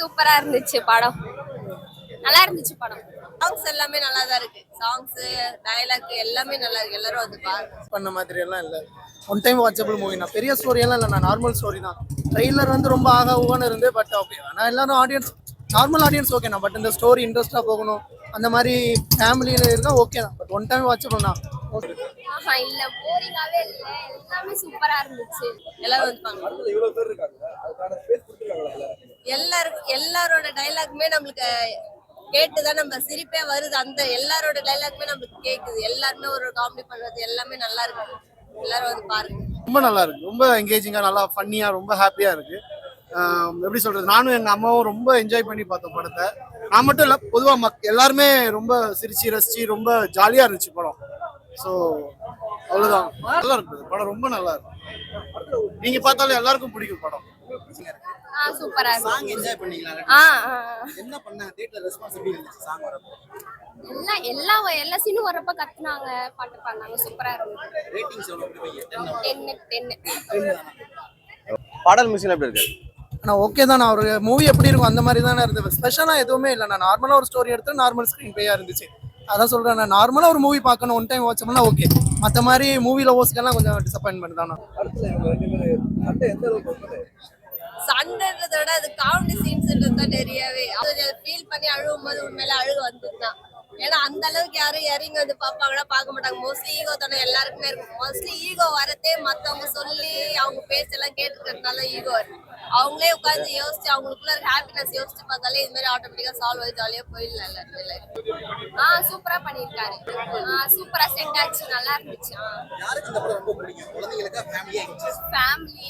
சூப்பரா இருந்துச்சு படம். நல்லா இருந்துச்சு படம். சாங்ஸ் எல்லாமே நல்லா தான் இருக்கு. சாங்ஸ், டயலாக் எல்லாமே நல்லா இருக்கு. எல்லாரும் வந்து பாருங்க. பண்ண மாதிரி எல்லாம் இல்ல. One time watchable movie. நான் பெரிய ஸ்டோரி எல்லாம் இல்லை, நான் நார்மல் ஸ்டோரி தான். ட்ரெய்லர் வந்து ரொம்ப ஆக ஊகன்னு இருந்து, பட் ஓகே. ஆனால் எல்லாரும் ஆடியன்ஸ், நார்மல் ஆடியன்ஸ் ஓகேண்ணா. பட் இந்த ஸ்டோரி இன்ட்ரெஸ்டாக போகணும், அந்த மாதிரி ஃபேமிலியில் இருந்தால் ஓகே தான். பட் ஒன் டைம் வாட்சபிள் தான். இல்ல போரிங்காவே இல்ல, எல்லாமே சூப்பரா இருந்துச்சு. எல்லாரும் வந்து எல்லாரோட டயலாக்குமே நம்மளுக்கு கேட்டுதான் நம்ம சிரிப்பே வருது. அந்த எல்லாரோட டயலாக்குமே நம்மளுக்கு கேக்குது. எல்லாருமே ஒரு காமெடி பண்றது எல்லாமே நல்லா இருக்கு. எல்லாரும் வந்து பாருங்க. ரொம்ப நல்லா இருக்கு, ரொம்ப என்கேஜிங்கா, நல்லா ஃபன்னியா, ரொம்ப ஹாப்பியா இருக்கு. எப்படி சொல்றது, நானும் எங்க அம்மாவும் ரொம்ப என்ஜாய் பண்ணி பார்த்தோம் படத்தை. நான் மட்டும் இல்ல, பொதுவா எல்லாருமே ரொம்ப சிரிச்சு ரசிச்சு ரொம்ப ஜாலியா இருந்துச்சு படம். ஸோ அவ்வளவுதான், நல்லா இருக்குது படம், ரொம்ப நல்லா இருக்கு. நீங்க பார்த்தாலும் எல்லாருக்கும் பிடிக்கும் படம். சூப்பரா இருக்கு. சாங் என்ஜாய் பண்ணீங்களா? என்ன பண்ணாங்க தியேட்டர்ல, ரெஸ்பான்ஸ் எப்படி இருந்துச்சு சாங் வரப்போ? எல்லா சீனும் வரப்ப கத்துனாங்க, பாட்டு பாடுனாங்க, சூப்பரா இருந்துச்சு. ரேட்டிங்ஸ் எவ்வளவு கொடுப்பீங்க? 10. பாடல் மியூசிக் எப்படி இருக்கு? ஆனால் ஓகே தான். நான் ஒரு மூவி எப்படி இருக்கும் அந்த மாதிரி தானே இருந்தது. ஸ்பெஷலாக எதுவுமே இல்லை. நான் நார்மலாக ஒரு ஸ்டோரி எடுத்து நார்மல் ஸ்க்ரீன் பிளேயாக இருந்துச்சு. அதான் சொல்கிறேன், நான் நார்மலாக ஒரு மூவி பார்க்கணும், ஒன் டைம் வாட்சம்னா ஓகே. மற்ற மாதிரி மூவியில் ஓஸ்க்கெல்லாம் கொஞ்சம் டிசப்பாயின்மெண்ட் தானே. சண்டைன்றத விட அது காமெடி சீன்ஸ் தான் நிறையவே. ஃபீல் பண்ணி அழுவும் போது உண்மையில அழுக வந்துதான். ஏன்னா அந்த அளவுக்கு யாரும் இறங்கி வந்து பார்ப்பாங்கன்னா பார்க்க மாட்டாங்க. மோஸ்ட்லி ஈகோ தானே எல்லாருக்குமே இருக்கும். மோஸ்ட்லி ஈகோ வரதே மற்றவங்க சொல்லி அவங்க பேச்செல்லாம் கேட்டுக்கிறதுனால ஈகோ வரும். அவங்களே உட்காந்து யோசிச்சு அவங்களுக்குள்ள ஹாப்பினஸ் யோசிச்சு பார்த்தாலே இது மாதிரி ஆட்டோமேட்டிக்கா சால்வ் ஆகி ஜாலியா போயிடலாம் எல்லாருமே. சூப்பரா பண்ணிருக்காரு. சூப்பரா செட் ஆச்சு, நல்லா இருந்துச்சு. யாருக்கு இந்த படம் ரொம்ப பிடிக்கும்? குழந்தைகளுக்கா, ஃபேமிலியா? ஃபேமிலி.